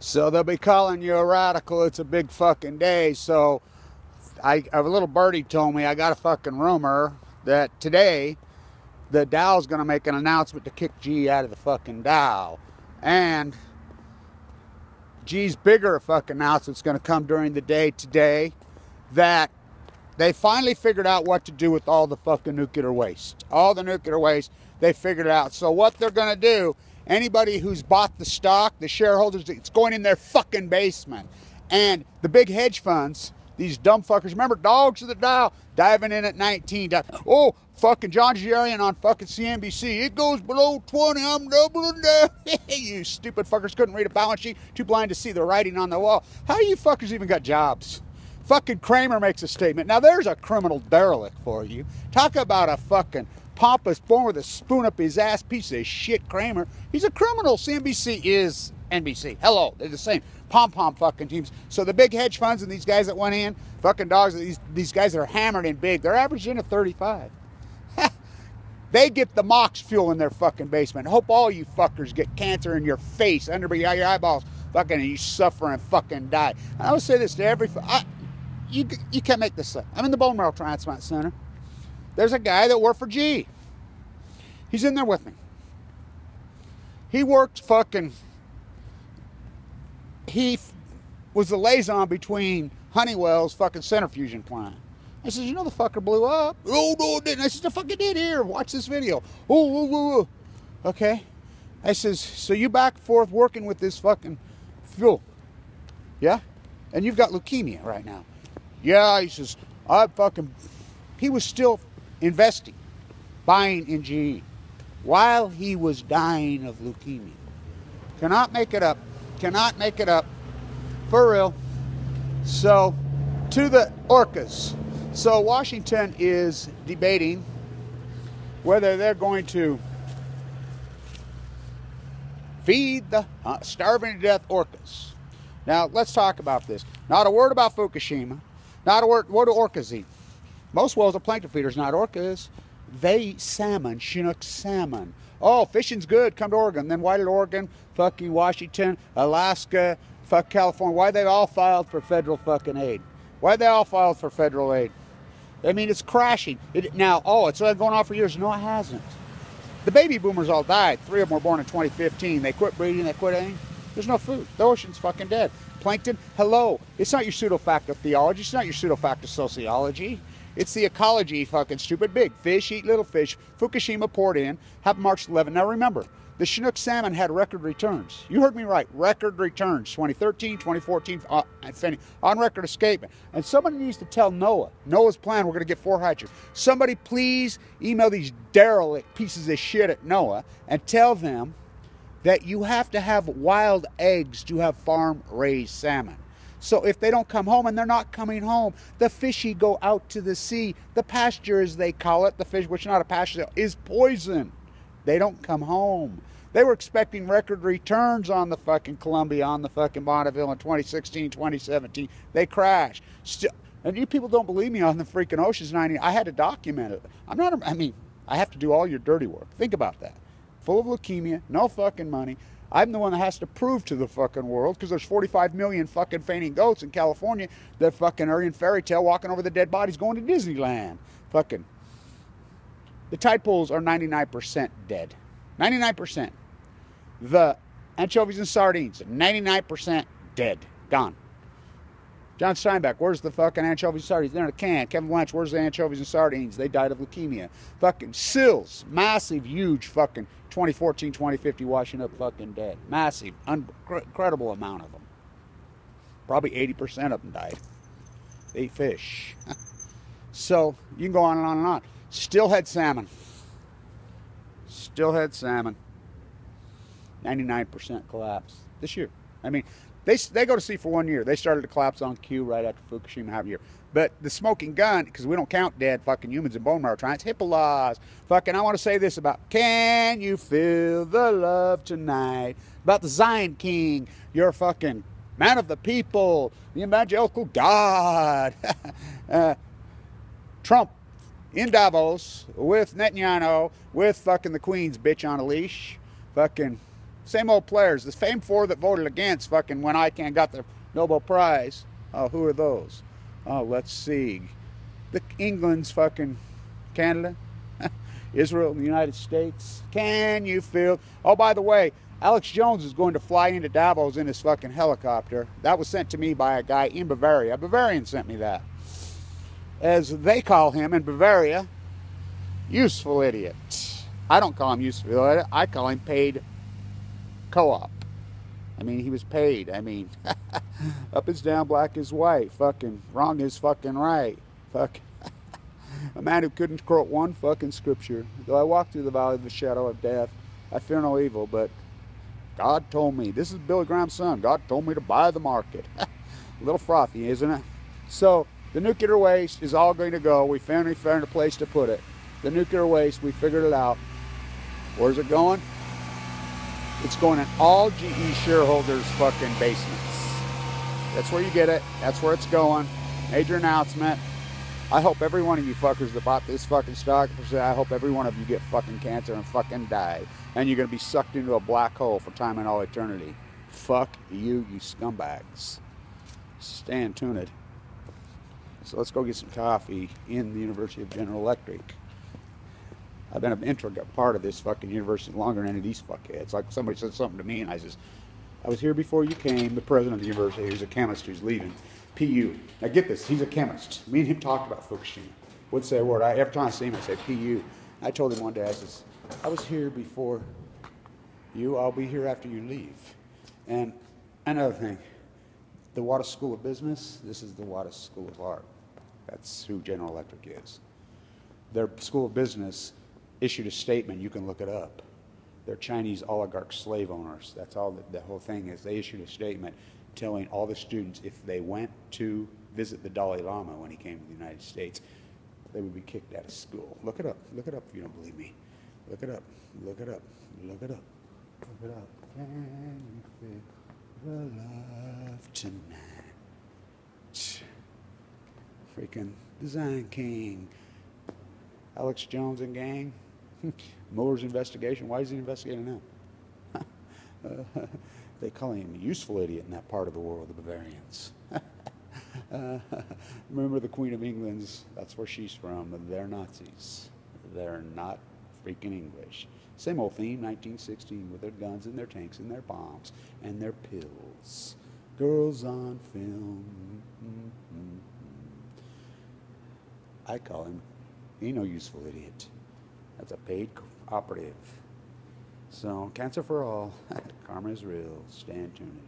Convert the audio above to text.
So they'll be calling you a radical. It's a big fucking day. So a little birdie told me, I got a fucking rumor that today the Dow's going to make an announcement to kick G out of the fucking Dow. And G's bigger fucking announcement's going to come during the day today, that they finally figured out what to do with all the fucking nuclear waste. All the nuclear waste, they figured it out. So what they're going to do, anybody who's bought the stock, the shareholders, it's going in their fucking basement. And the big hedge funds, these dumb fuckers, remember Dogs of the Dow, diving in at 19. Oh, fucking John Jarian on fucking CNBC. It goes below 20, I'm doubling down. You stupid fuckers couldn't read a balance sheet, too blind to see the writing on the wall. How you fuckers even got jobs? Fucking Kramer makes a statement. Now there's a criminal derelict for you. Talk about a fucking pompous, born with a spoon up his ass piece of shit Kramer. He's a criminal. CNBC is NBC. Hello, they're the same. Pom-pom fucking teams. So the big hedge funds and these guys that went in, fucking dogs, these guys that are hammered in big, they're averaging a 35. They get the Mox fuel in their fucking basement. Hope all you fuckers get cancer in your face, under your eyeballs, fucking, and you suffer and fucking die. And I would say this to every... You can't make this up. I'm in the bone marrow transplant center. There's a guy that worked for G. He's in there with me. He worked fucking... He was the liaison between Honeywell's fucking centrifusion plant. I said, you know the fucker blew up? Oh, no, it didn't. I said, the fucker did. Here, watch this video. Oh. Okay. I says, so you back and forth working with this fucking fuel. Yeah? And you've got leukemia right now. Yeah, he says, he was still investing, buying in GE, while he was dying of leukemia. Cannot make it up. Cannot make it up. For real. So, to the Orcas. So, Washington is debating whether they're going to feed the starving to death orcas. Now, let's talk about this. Not a word about Fukushima. Not a word. What do orcas eat? Most whales are plankton feeders, not orcas. They eat salmon, Chinook salmon. Oh, fishing's good. Come to Oregon. Then why did Oregon, fucking Washington, Alaska, fuck California, why they all filed for federal fucking aid? Why they all filed for federal aid? I mean, it's crashing. It's been going on for years. No, it hasn't. The baby boomers all died. 3 of them were born in 2015. They quit breeding. They quit eating. There's no food. The ocean's fucking dead. Plankton, hello. It's not your pseudo-fact of theology. It's not your pseudo-fact of sociology. It's the ecology, fucking stupid. Big fish eat little fish. Fukushima poured in. Happened March 11. Now remember, the Chinook salmon had record returns. You heard me right. Record returns. 2013, 2014, on record escapement. And somebody needs to tell NOAA. NOAA's plan, we're going to get 4 hatcheries. Somebody please email these derelict pieces of shit at NOAA and tell them that you have to have wild eggs to have farm-raised salmon. So if they don't come home, and they're not coming home, the fishy go out to the sea. The pasture, as they call it, the fish, which is not a pasture, is poison. They don't come home. They were expecting record returns on the fucking Columbia, on the fucking Bonneville in 2016, 2017. They crashed. And you people don't believe me on the freaking oceans. I had to document it. I have to do all your dirty work. Think about that. Full of leukemia, no fucking money. I'm the one that has to prove to the fucking world, because there's 45 million fucking fainting goats in California that fucking are in fairy tale walking over the dead bodies going to Disneyland. Fucking. The tide pools are 99% dead. 99%. The anchovies and sardines, 99% dead. Gone. John Steinbeck, where's the fucking anchovies and sardines? They're in a can. Kevin Blanch, where's the anchovies and sardines? They died of leukemia. Fucking sills, massive, huge fucking 2014, 2050 washing up fucking dead. Massive, incredible amount of them. Probably 80% of them died. They ate fish. So, you can go on and on and on. Steelhead salmon. Steelhead salmon. 99% collapse this year. I mean, they go to sea for 1 year. They started to collapse on cue right after Fukushima, half a year. But the smoking gun, because we don't count dead fucking humans in bone marrow transplant, HIPAA laws. Fucking, I want to say this about, can you feel the love tonight? About the Zion King, you're fucking man of the people, the evangelical God. Trump in Davos with Netanyahu, with fucking the Queen's bitch on a leash. Fucking Same old players. The same four that voted against fucking when ICANN got the Nobel Prize. Oh, who are those? Oh, let's see. The England's fucking Canada, Israel, and the United States. Can you feel? Oh, by the way, Alex Jones is going to fly into Davos in his fucking helicopter. That was sent to me by a guy in Bavaria. A Bavarian sent me that. As they call him in Bavaria, useful idiot. I don't call him useful idiot. I call him paid co-op. I mean, he was paid. I mean, up is down, black is white. Fucking wrong is fucking right. Fucking a man who couldn't quote one fucking scripture. Though I walk through the valley of the shadow of death, I fear no evil, but God told me. This is Billy Graham's son. God told me to buy the market. A little frothy, isn't it? So the nuclear waste is all going to go. We finally found a place to put it. The nuclear waste, we figured it out. Where's it going? It's going in all GE shareholders' fucking basements. That's where you get it. That's where it's going. Major announcement. I hope every one of you fuckers that bought this fucking stock, I hope every one of you get fucking cancer and fucking die. And you're going to be sucked into a black hole for time and all eternity. Fuck you, you scumbags. Stand tuned. So let's go get some coffee in the University of General Electric. I've been an intricate part of this fucking university longer than any of these fuckheads. Like somebody said something to me and I says, I was here before you came, the president of the university, who's a chemist who's leaving. PU. Now get this, he's a chemist. Me and him talked about Fukushima. Would say a word. Every time I see him, I say PU. I told him one day, I says, I was here before you, I'll be here after you leave. And another thing, the Wattis School of Business, this is the Wattis School of Art. That's who General Electric is. Their School of Business issued a statement, you can look it up. They're Chinese oligarch slave owners. That's all the whole thing is. They issued a statement telling all the students if they went to visit the Dalai Lama when he came to the United States, they would be kicked out of school. Look it up. Look it up if you don't believe me. Look it up. Look it up. Look it up. Look it up. Can you feel the love tonight? Freaking Design King. Alex Jones and gang. Mueller's investigation. Why is he investigating them? They call him a useful idiot in that part of the world, the Bavarians. Remember the Queen of England's, that's where she's from. They're Nazis. They're not freaking English. Same old theme, 1916, with their guns and their tanks and their bombs and their pills. Girls on film. I call him, he no useful idiot. That's a paid operative. So, cancer for all. Karma is real. Stand tuned.